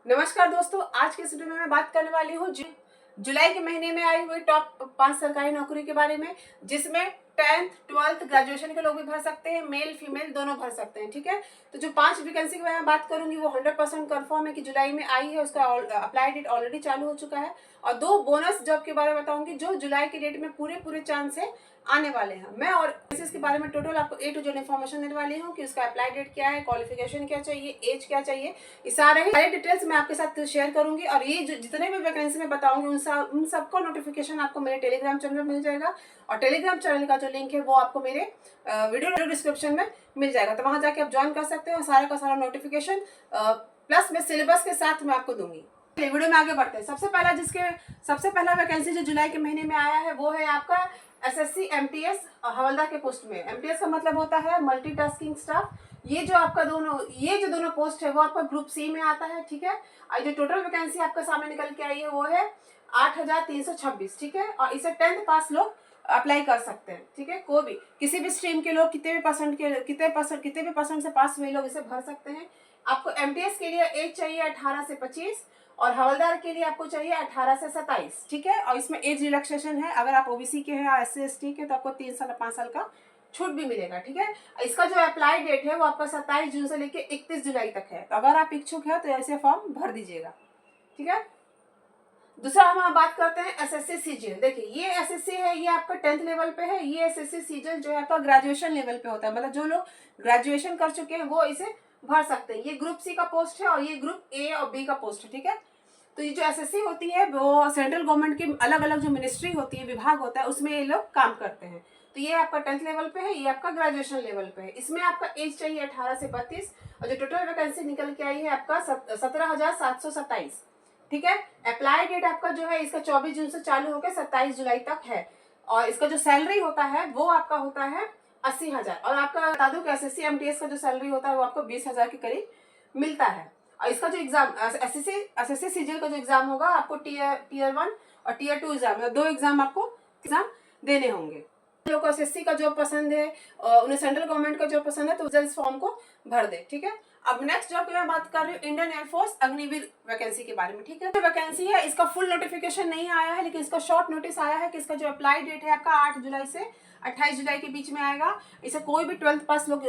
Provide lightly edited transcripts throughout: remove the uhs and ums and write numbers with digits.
नमस्कार दोस्तों, आज के इस वीडियो में मैं बात करने वाली हूँ जुलाई के महीने में आई हुई टॉप 5 सरकारी नौकरी के बारे में, जिसमें 10th 12th ग्रेजुएशन के लोग भी भर सकते हैं, मेल फीमेल दोनों भर सकते हैं। ठीक है, तो जो 5 वैकेंसी की मैं बात करूंगी वो 100% कंफर्म है कि जुलाई में आई है, उसका अप्लाई डेट ऑलरेडी चालू हो चुका है। और 2 बोनस जॉब के बारे में बताऊंगी जो जुलाई के डेट में पूरे चांस है आने वाले हैं। मैं और इसके बारे में टोटल आपको A to Z इन्फॉर्मेशन देने वाली हूँ कि उसका अप्लाई डेट क्या है, क्वालिफिकेशन क्या चाहिए, एज क्या चाहिए, ये सारे डिटेल्स मैं आपके साथ शेयर करूंगी। और ये जितने भी वैकेंसी में बताऊंगी उन सबका नोटिफिकेशन आपको मेरे टेलीग्राम चैनल में मिल जाएगा। और टेलीग्राम चैनल का जो लिंक है वो आपको मेरे वीडियो डिस्क्रिप्शन में मिल जाएगा, तो वहां जाके आप ज्वाइन कर सकते हो। सारा का सारा नोटिफिकेशन प्लस मैं सिलेबस के साथ मैं आपको दूंगी। वीडियो में आगे बढ़ते हैं। सबसे पहला वैकेंसी जो जुलाई के महीने में आया है वो है आपका SSC MTS हवलदार के पोस्ट में। MTS का मतलब होता है मल्टीटास्किंग स्टाफ। ये जो दोनों पोस्ट है वो आपका ग्रुप C में आता है। ठीक है, और जो टोटल वैकेंसी आपका सामने निकल के आई है वो है 8326। ठीक है, और इसे 10th पास लोग अप्लाई कर सकते हैं। ठीक है, कोई भी किसी भी स्ट्रीम के लोग कितने भी परसेंट से पास हुए लोग इसे भर सकते हैं। आपको MTS के लिए एज चाहिए 18 से 25 और हवलदार के लिए आपको चाहिए 18 से 27। ठीक है, और इसमें एज रिलैक्सेशन है, अगर आप OBC के हैं या SC/ST के तो आपको 3 साल 5 साल का छूट भी मिलेगा। ठीक है, इसका जो अप्लाई डेट है वो आपका 27 जून से लेकर 31 जुलाई तक है, तो अगर आप इच्छुक है तो ऐसे फॉर्म भर दीजिएगा। ठीक है, दूसरा हम बात करते हैं SSC सीजीएल। देखिए ये SSC है, ये आपका 10th लेवल पे है। ये SSC सीजीएल जो है आपका ग्रेजुएशन लेवल पे होता है, मतलब जो लोग ग्रेजुएशन कर चुके हैं वो इसे भर सकते हैं। ये ग्रुप C का पोस्ट है और ये ग्रुप A और B का पोस्ट है। ठीक है, तो ये जो SSC होती है वो सेंट्रल गवर्नमेंट की अलग अलग जो मिनिस्ट्री होती है, विभाग होता है, उसमें ये लोग काम करते हैं। तो ये आपका 10th लेवल पे है, ये आपका ग्रेजुएशन लेवल पे है। इसमें आपका एज चाहिए 18 से 32 और जो टोटल वैकेंसी निकल के आई है आपका 17,727। ठीक है, अप्लाई डेट आपका जो है इसका 24 जून से चालू होकर 27 जुलाई तक है। और इसका जो सैलरी होता है वो आपका होता है 80,000। और आपका बता दूं कि SSC MTS का जो सैलरी होता है वो आपको 20,000 के करीब मिलता है। और इसका जो एग्जाम SSC सीजीएल का जो एग्जाम होगा आपको टीयर 1 और टीयर 2 एग्जाम, 2 एग्जाम आपको एग्जाम देने होंगे। लोग को SSC का जॉब पसंद है, उन्हें सेंट्रल गवर्नमेंट का जॉब पसंद है, तो जल्द फॉर्म को भर दे। ठीक है, अब नेक्स्ट जॉब की मैं बात कर रही हूँ इंडियन एयरफोर्स अग्निवीर वैकेंसी के बारे में। ठीक है, वैकेंसी है, इसका फुल नोटिफिकेशन नहीं आया है, लेकिन इसका शॉर्ट नोटिस आया है कि इसका जो अप्लाई डेट है आपका 8 जुलाई से 28 जुलाई के बीच में आएगा। इसे कोई भी 12th पास लोग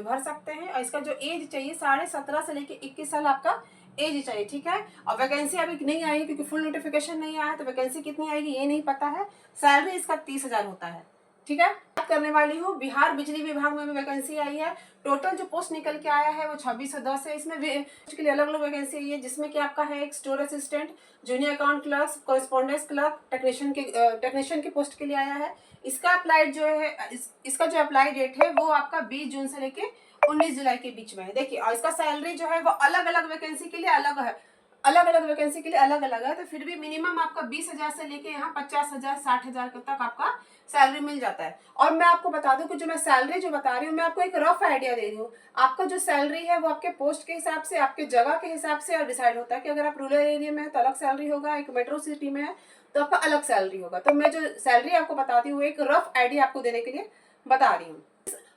भर सकते हैं। और इसका जो एज चाहिए 17.5 से लेकर 21 साल आपका एज चाहिए। ठीक है, और वैकेंसी अभी नहीं आई क्योंकि फुल नोटिफिकेशन नहीं आया है, तो वैकेंसी कितनी आएगी ये नहीं पता है। सैलरी इसका 30,000 होता है। ठीक है, बात करने वाली हूँ बिहार बिजली विभाग में वैकेंसी आई है। टोटल जो पोस्ट निकल के आया है वो 2610 है। इसमें के लिए अलग अलग वैकेंसी आई है, जिसमें कि आपका है एक store assistant, junior account clerk, correspondence clerk, technician की पोस्ट के लिए आया है। इसका अप्लाई जो है इसका जो अप्लाई डेट है वो आपका 20 जून से लेके 19 जुलाई के बीच में है। देखिए, और इसका सैलरी जो है वो अलग अलग वैकेंसी के लिए अलग है, अलग अलग वैकेंसी के लिए अलग अलग है। तो फिर भी मिनिमम आपका 20,000 से लेके यहाँ 50,000 60,000 तक आपका सैलरी मिल जाता है। और मैं आपको बता दूं कि जो मैं सैलरी जो बता रही हूँ मैं आपको एक रफ आइडिया दे रही हूँ। आपका जो सैलरी है वो आपके पोस्ट के हिसाब से, आपके जगह के हिसाब से डिसाइड होता है कि अगर आप रूरल एरिया में है तो अलग सैलरी होगा, एक मेट्रो सिटी में है तो आपका अलग सैलरी होगा। तो मैं जो सैलरी आपको बताती हूँ एक रफ आइडिया आपको देने के लिए बता रही हूँ।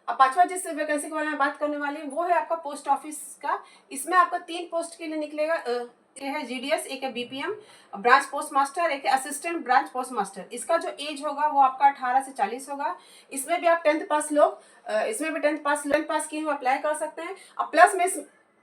अब पांचवा जिस वैकेंसी के बारे में बात करने वाली हूँ वो है आपका पोस्ट ऑफिस का। इसमें आपका 3 पोस्ट के लिए निकलेगा, ये है GDS, एक है BPM ब्रांच पोस्ट मास्टर, एक है असिस्टेंट ब्रांच पोस्ट मास्टर। इसका जो एज होगा वो आपका 18 से 40 होगा। इसमें भी आप 10th पास लोग इसमें भी 10th पास किए हुए अप्लाई कर सकते हैं। अब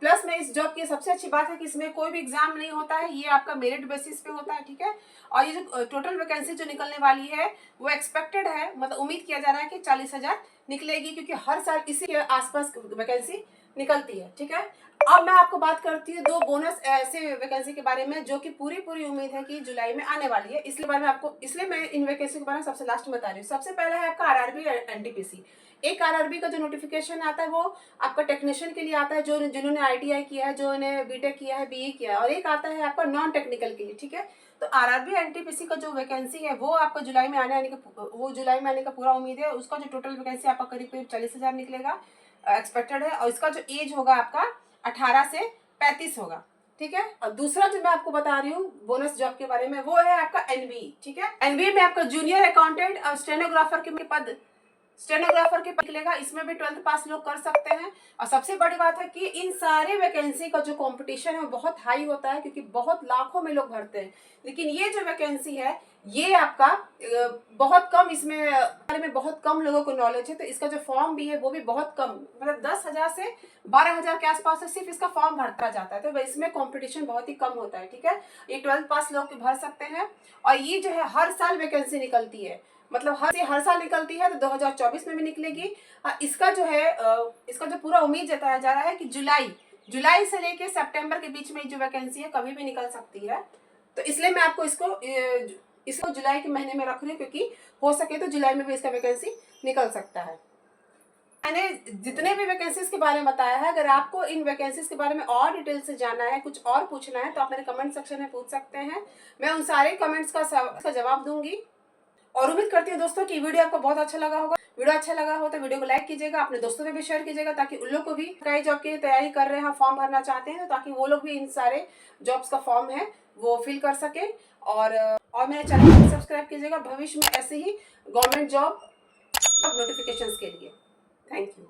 प्लस में इस जॉब की सबसे अच्छी बात है कि इसमें कोई भी एग्जाम नहीं होता है, ये आपका मेरिट बेसिस पे होता है। ठीक है, और ये जो टोटल वैकेंसी जो निकलने वाली है वो एक्सपेक्टेड है, मतलब उम्मीद किया जा रहा है कि 40,000 निकलेगी, क्योंकि हर साल इसी के आसपास वैकेंसी निकलती है। ठीक है, अब मैं आपको बात करती हूँ 2 बोनस ऐसे वैकेंसी के बारे में जो कि पूरी उम्मीद है कि जुलाई में आने वाली है। इसलिए मैं इन वैकेंसी के बारे में सबसे लास्ट में बता रही हूँ। सबसे पहला है आपका RRB NTPC। एक RRB का जो नोटिफिकेशन आता है वो आपका टेक्नीशियन के लिए आता है, जो जिन्होंने ITI किया है, जो ने BTech किया है, BE किया है, और एक आता है आपका नॉन टेक्निकल के लिए। ठीक है, तो RRB NTPC का जो वैकेंसी है वो आपका जुलाई में आने का पूरा उम्मीद है। उसका जो टोटल वैकेंसी आपका करीब 40,000 निकलेगा, एक्सपेक्टेड है। और इसका जो एज होगा आपका 18 से 35 होगा। ठीक है, और दूसरा जो मैं आपको बता रही हूँ बोनस जॉब के बारे में वो है आपका NBE। ठीक है, NBE में आपका जूनियर अकाउंटेंट और स्टेनोग्राफर के पद स्टेनोग्राफर के निकलेगा, इसमें भी 12th पास लोग कर सकते हैं। और सबसे बड़ी बात है कि इन सारे वैकेंसी का जो कंपटीशन है वो बहुत हाई होता है, क्योंकि बहुत लाखों में लोग भरते हैं। लेकिन ये जो वैकेंसी है ये आपका बहुत कम, इसमें बारे में बहुत कम लोगों को नॉलेज है। तो इसका जो फॉर्म भी है वो भी बहुत कम, मतलब 10,000 से 12,000 के आसपास से सिर्फ इसका फॉर्म भरता जाता है। तो इसमें कंपटीशन बहुत ही कम होता है, ठीक है। ये 12th पास लोग भर सकते हैं। और ये जो है हर साल वैकेंसी निकलती है, मतलब हर साल निकलती है। तो 2024 में भी निकलेगी। इसका जो है इसका जो पूरा उम्मीद जताया जा रहा है कि जुलाई से लेके सितंबर के बीच में जो वैकेंसी है कभी भी निकल सकती है। तो इसलिए मैं आपको इसको जुलाई के महीने में रख रही हूँ, क्योंकि हो सके तो जुलाई में भी इसका वैकेंसी निकल सकता है। मैंने जितने भी वैकेंसीज के बारे में बताया है, अगर आपको इन वैकेंसीज के बारे में और डिटेल से जानना है, कुछ और पूछना है, तो आप मेरे कमेंट सेक्शन में पूछ सकते हैं। मैं उन सारे कमेंट्स का जवाब दूंगी। और उम्मीद करती हूँ दोस्तों कि वीडियो आपको बहुत अच्छा लगा होगा। वीडियो अच्छा लगा हो तो वीडियो को लाइक कीजिएगा, अपने दोस्तों में भी शेयर कीजिएगा, ताकि उन लोग को भी सरकारी जॉब की तैयारी कर रहे हैं, फॉर्म भरना चाहते हैं, तो ताकि वो लोग भी इन सारे जॉब्स का फॉर्म है वो फिल कर सके। और मेरे चैनल को सब्सक्राइब कीजिएगा भविष्य में ऐसे ही गवर्नमेंट जॉब नोटिफिकेशंस के लिए। Thank you.